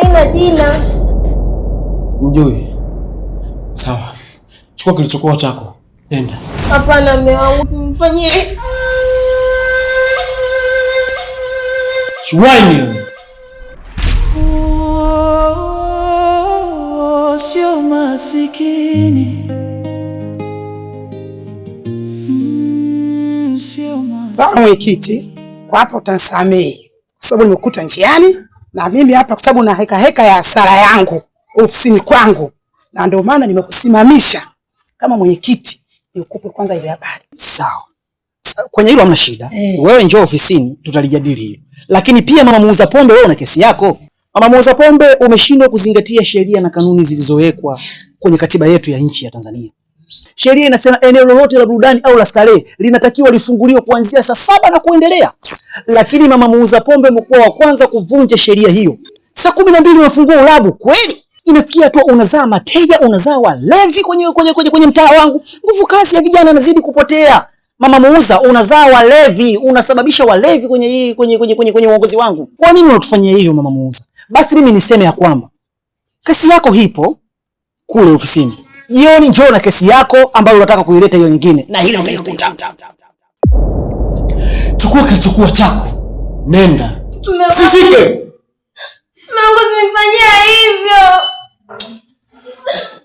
haina jina. Mjui. Sawa. Chukua kilichokuwa chako. Nenda. Hapana mume wangu, usimfanyie. Shwani. Sio masikini. Sawa mwenyekiti, kwa hapo utanisamehe kwa sababu nimekuta njiani na mimi hapa kwa sababu na heka ya hasara yangu ofisini kwangu, na ndio maana nimekusimamisha kama mwenyekiti nikupe kwanza ile habari. Sawa. Kwenye hilo hamna shida. Wewe njoo ofisini tutalijadili hilo. Lakini pia mama muuza pombe, wewe una kesi yako. Mama muuza pombe, umeshindwa kuzingatia sheria na kanuni zilizowekwa kwenye katiba yetu ya nchi ya Tanzania. Sheria inasema eneo lolote la burudani au la starehe linatakiwa lifunguliwe kuanzia saa 7 na kuendelea. Lakini mama muuza pombe mkoa wa kwanza kuvunja sheria hiyo. Saa 12 unafungua ulabu. Kweli? Inafikia tu unazaa mateja, unazaa walevi kwenye mtaa wangu. Nguvu kazi ya vijana inazidi kupotea. Mama muuza, unazaa walevi, unasababisha walevi kwenye uongozi wangu. Kwa nini unatufanyia hivyo mama muuza? Basi mimi niseme ya kwamba kesi yako hipo kule ofisini. Jioni njoo na kesi yako ambayo unataka kuileta hiyo nyingine. Na hilo umeikuta. Chukua kilichokuwa chako. Nenda. Usishike. Mungu nifanyia hivyo.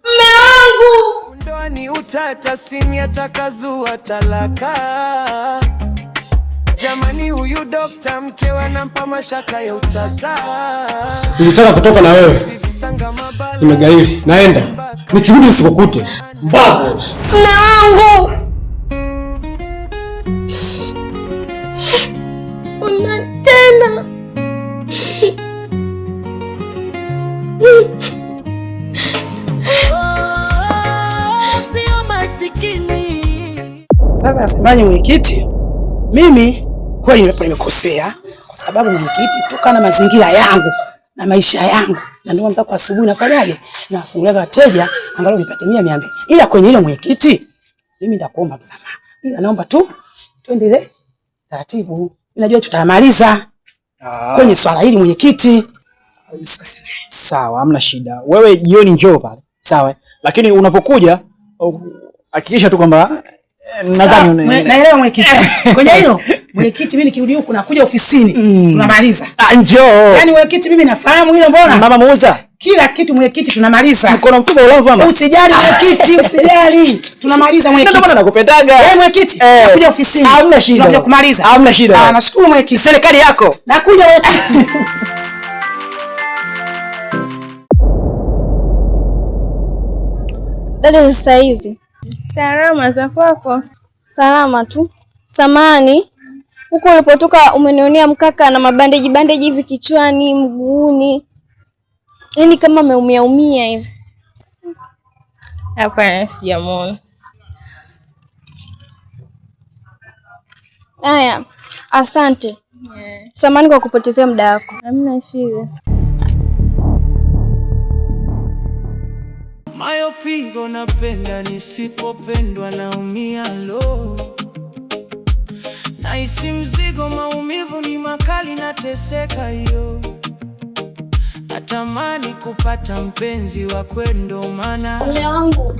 Mume wangu. Ndoa ni utata, sini atakazua talaka. Jamani huyu dokta mkewe anampa mashaka ya utata. Nilitaka kutoka na wewe. Nimegairi. Naenda. Nikirudi usikukute. Mbavu. Mume wangu. Una tena. Sio masikini. Sasa asemaje mwenyekiti? Mimi kweli nimekosea kwa sababu mwenyekiti, kutokana na mazingira yangu na maisha yangu, na ndio mzako asubuhi nafanyaje? Nafungulia wateja angalau nipate 100. Ila kwenye hilo mwenyekiti, mimi nitakuomba msamaha. Ila naomba tu tuendelee taratibu. Ninajua tutamaliza kwenye swala hili mwenyekiti. Sawa, hamna shida. Wewe jioni njoo pale. Sawa? Lakini unapokuja hakikisha tu kwamba nadhani naelewa mwenyekiti. Kwenye hilo mwenyekiti, mimi nikirudi huku nakuja ofisini tunamaliza. Njoo. Yaani mwenyekiti, mimi nafahamu hilo, mbona? Mama muuza. Kila kitu mwenyekiti tunamaliza. Mkono mkubwa ulavu mama. Usijali mwenyekiti, usijali. Tunamaliza mwenyekiti. Ndio maana nakupendaga. Mwenyekiti, nakuja ofisini. Hamna shida. Tunakuja kumaliza. Hamna shida. Nashukuru mwenyekiti. Serikali yako. Nakuja mwenyekiti. Dada sasa hizi. Salama za kwako? Salama tu. Samani, huko ulipotoka umenionea mkaka na mabandeji hivi kichwani, mguuni. Yaani kama umeumia hivi. Hapana, sijamuona. Haya, asante. Samani kwa kupotezea muda wako. Hamna shida. Mayo pigo napenda, nisipopendwa naumia lo. Nahisi mzigo, maumivu ni makali, nateseka yo. Natamani kupata mpenzi wa kweli, ndo maana mume wangu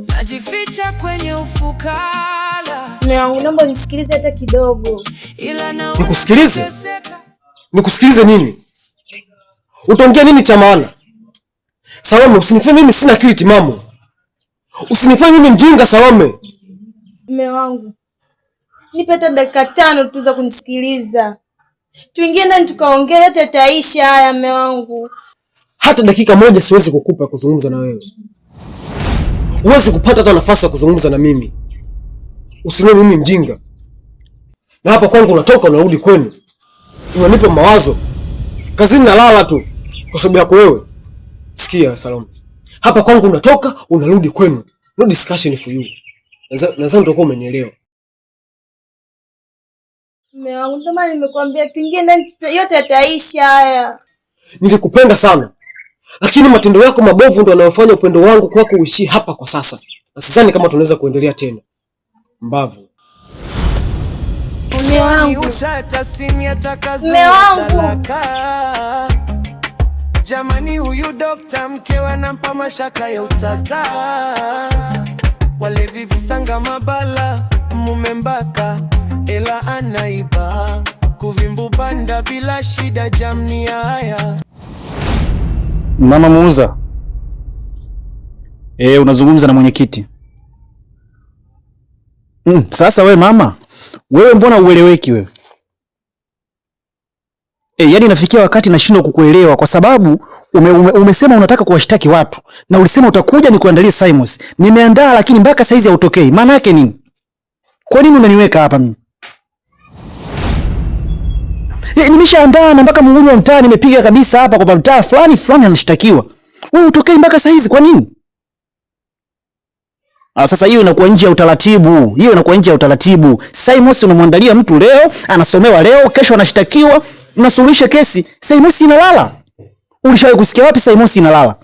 najificha kwenye ufukara. Mume wangu, naomba nisikilize hata kidogo. Nikusikilize? Nikusikilize nini? Utaongea nini cha maana? Salome, usinifanye mimi sina akili timamu. Usinifanye mimi mjinga Salome. Mume wangu, nipe hata dakika 5 tu za kunisikiliza. Tuingie ndani tukaongea, yote taisha haya mume wangu. Hata dakika moja siwezi kukupa kuzungumza na wewe. Huwezi kupata hata nafasi ya kuzungumza na mimi. Usinione mimi mjinga. Na hapa kwangu unatoka unarudi kwenu. Unanipa mawazo. Kazini nalala tu kwa sababu yako wewe. Sikia Salome. Hapa kwangu unatoka unarudi kwenu. No discussion for you. Nadhani utakuwa umenielewa. Mume wangu, ndio maana nimekuambia tuingie ndani, yote yataisha haya. Nilikupenda sana. Lakini matendo yako mabovu ndio yanayofanya upendo wangu kwako uishi hapa kwa sasa. Na sidhani kama tunaweza kuendelea tena. Mbavu. Mume wangu. Mume wangu. Jamani, huyu dokta mkewe anampa mashaka ya utata. Walevi visanga mabala, mume mbaka ela anaiba, kuvimbu banda bila shida, jamni haya. Mama muuza. Unazungumza na mwenyekiti. Sasa we mama, wewe mbona ueleweki wewe? Yaani nafikia wakati nashindwa kukuelewa kwa sababu umesema unataka kuwashtaki watu na ulisema utakuja nikuandalie Simons. Nimeandaa lakini mpaka saizi hautokei. Maana yake nini? Kwa nini unaniweka hapa mimi? Nimeshaandaa na mpaka muhuri wa mtaa nimepiga kabisa hapa kwa mtaa fulani anashtakiwa. Wewe utokei mpaka saizi kwa nini? Sasa hiyo inakuwa nje ya utaratibu. Hiyo inakuwa nje ya utaratibu. Simons unamwandalia mtu leo, anasomewa leo, kesho anashtakiwa, mnasuluhisha kesi. Simons inalala. Ulishawahi kusikia wapi Simons inalala?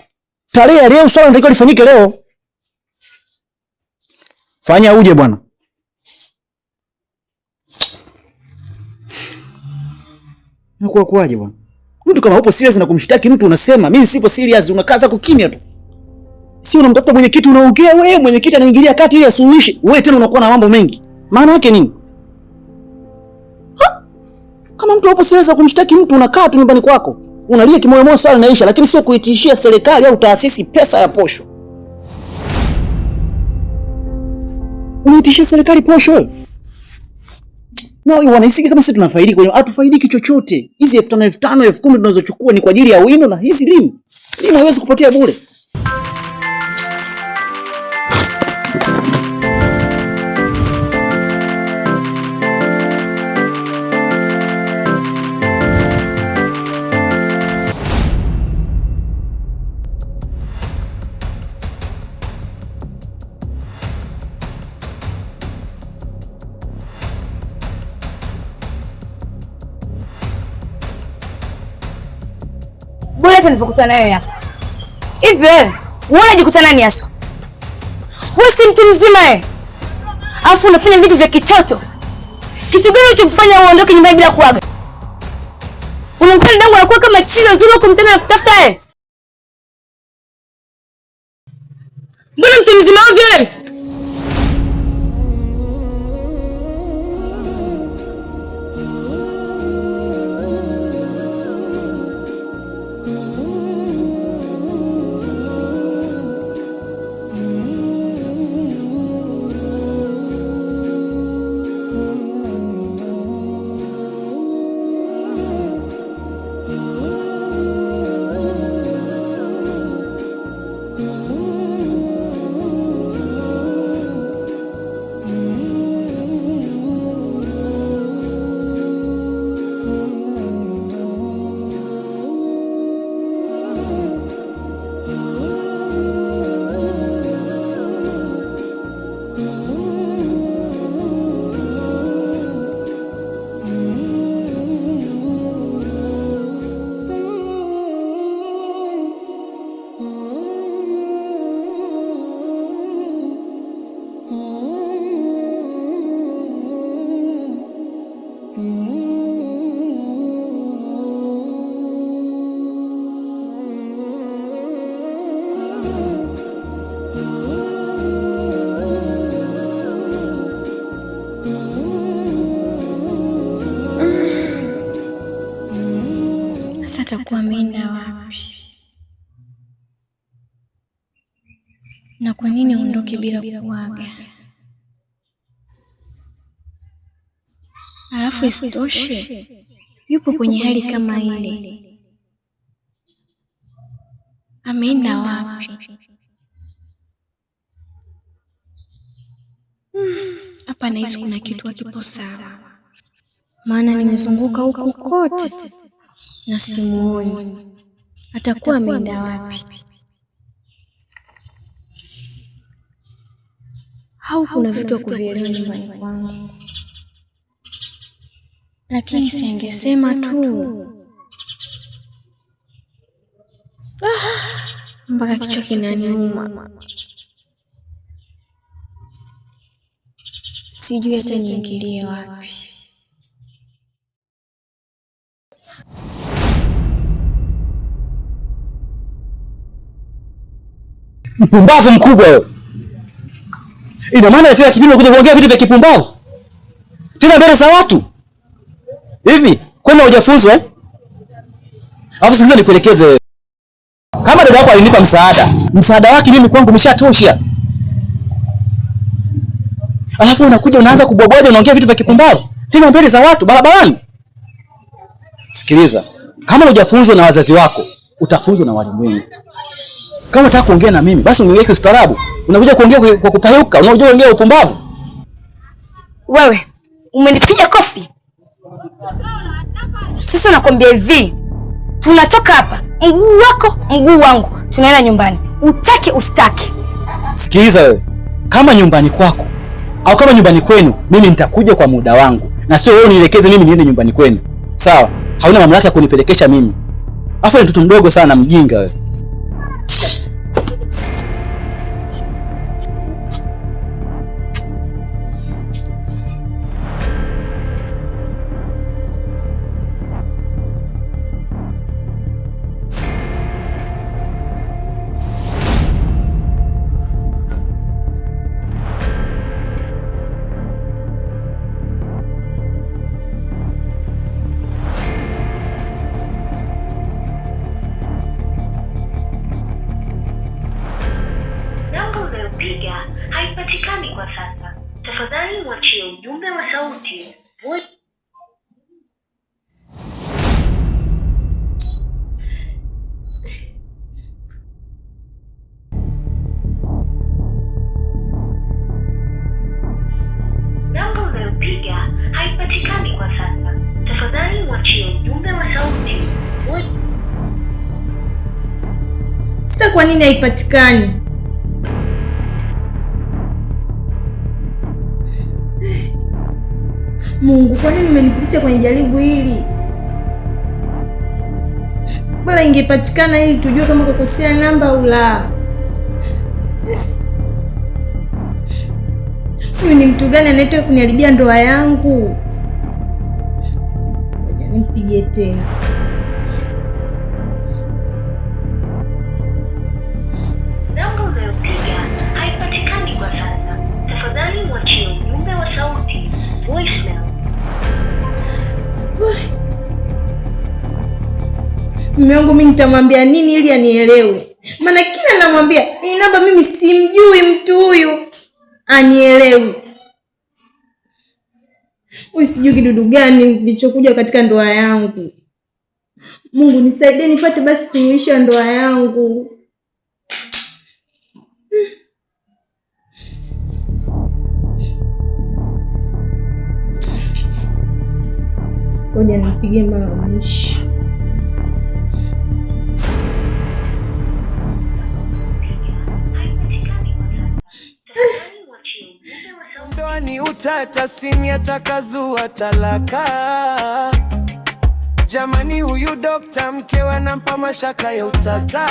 Tarehe ya leo swala ndiko lifanyike leo. Fanya uje bwana. Unakuwa kwaje bwana? Mtu kama upo serious na kumshtaki mtu unasema mimi sipo serious, unakaza kukimya tu. Si unamtafuta mwenyekiti unaongea wewe, mwenyekiti anaingilia kati ili asuluhishe. Wewe tena unakuwa na mambo mengi. Maana yake nini? Kama mtu hapo siweza kumshtaki mtu unakaa tu nyumbani kwako. Unalia kimoyo moyo swali naisha, lakini sio kuitishia serikali au taasisi pesa ya posho. Unaitishia serikali posho wewe? Wanahisi kama sisi tunafaidi kwenye hatufaidiki chochote. Hizi 5,000, 5,000, 10,000 tunazochukua ni kwa ajili ya wino na hizi limu. Limu haiwezi kupotea bure. Bora tulivyokutana nayo hapa. Hivi wewe, unajikutana nani hasa? Wewe si mtu mzima wewe. Alafu unafanya vitu vya kitoto. Kitu gani unachofanya uondoke nyumbani bila kuaga? Unamkana dangu anakuwa kama chizo zile kumtana na kutafuta wewe. Mbona mtu mzima wewe? Atakuwa ameenda wapi? Na kwa nini aondoke bila kuaga? Alafu isitoshe yupo kwenye hali kama ile. Ameenda wapi? Hapa nahisi kuna kitu hakipo sawa. Maana nimezunguka huku kote na simuoni. Atakuwa ameenda wapi? Au kuna vitu vya kuvielewa nyumbani kwangu? Lakini siangesema tu. Mpaka kichwa kinaniuma. Sijui hata niingilie wapi. Mpumbavu mkubwa wewe. Ina maana ifika kipindi unakuja kuongea vitu vya kipumbavu? Tena mbele za watu. Hivi, kwani hujafunzwa eh? Alafu sasa nikuelekeze wewe. Kama dada yako alinipa msaada wake mimi kwangu umeshatosha. Alafu unakuja unaanza kubwaboja unaongea vitu vya kipumbavu. Tena mbele za watu barabarani. Sikiliza. Kama hujafunzwa na wazazi wako, utafunzwa na walimwengu. Kama unataka kuongea na mimi, basi uniweke ustaarabu. Unakuja kuongea kwa kupayuka, unakuja kuongea upumbavu. Wewe, umenipiga kofi. Sasa nakwambia hivi, tunatoka hapa, mguu wako, mguu wangu, tunaenda nyumbani. Utake ustaki. Sikiliza wewe, kama nyumbani kwako au kama nyumbani kwenu, mimi nitakuja kwa muda wangu. Na sio wewe unielekeze mimi niende nyumbani kwenu. Sawa? Hauna mamlaka ya kunipelekesha mimi. Afu ni mtoto mdogo sana mjinga wewe. haipatikani kwa sasa. Tafadhali mwachie ujumbe wa sauti. Namba unayopiga haipatikani kwa sasa. Tafadhali mwachie ujumbe wa sauti. Sasa kwa nini haipatikani? Mungu, kwa nini umenipitisha kwenye jaribu hili? Bora ingepatikana ili tujue kama kukosea namba au la. Huyu ni mtu gani anayetaka kuniharibia ndoa yangu? Ngoja nipige tena. Namba unayopiga haipatikani kwa sasa. Tafadhali mwachie ujumbe wa sauti. Voicemail. Mume wangu mimi nitamwambia nini ili anielewe? Maana kila namwambia hii namba mimi simjui mtu huyu. Anielewi. Usijui kidudu gani kilichokuja katika ndoa yangu. Mungu nisaidie nipate basi suluhisho ya ndoa yangu. Ngoja nipige mara mwisho. Ndoani utata simi atakazua talaka. Jamani huyu dokta mkewe nampa mashaka ya utata.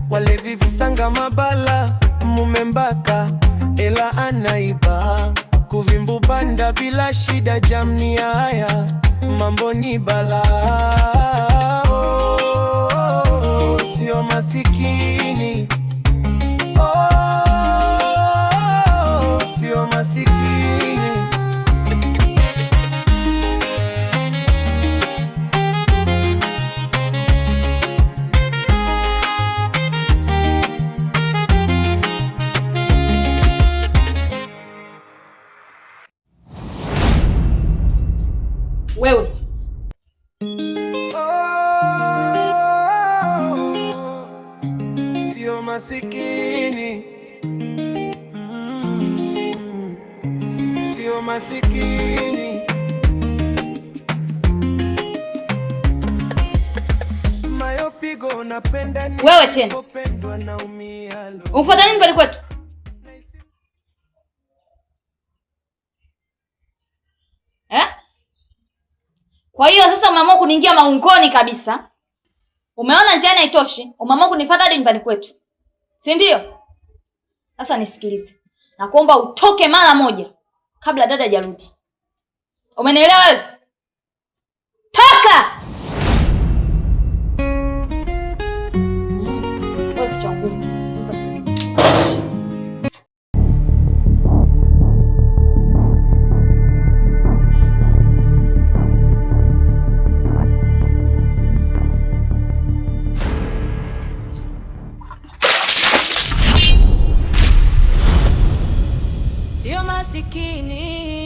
Walevi visanga mabala mume mbaka ela anaiba. Kuvimbu banda bila shida jamni haya mambo ni bala. Oh, sio masikini. Oh, sio masikini. Wewe sio masikini. Sio masikini. Mayopigo napenda ni wewe tena. Ufuata nini pale kwetu? Kwa hiyo sasa umeamua kuniingia maungoni kabisa. Umeona njia haitoshi, umeamua kunifuata hadi nyumbani kwetu. Si ndio? Sasa nisikilize. Nakuomba utoke mara moja kabla dada hajarudi. Umenielewa wewe? Toka! Wewe kichwa ngumu. masikini.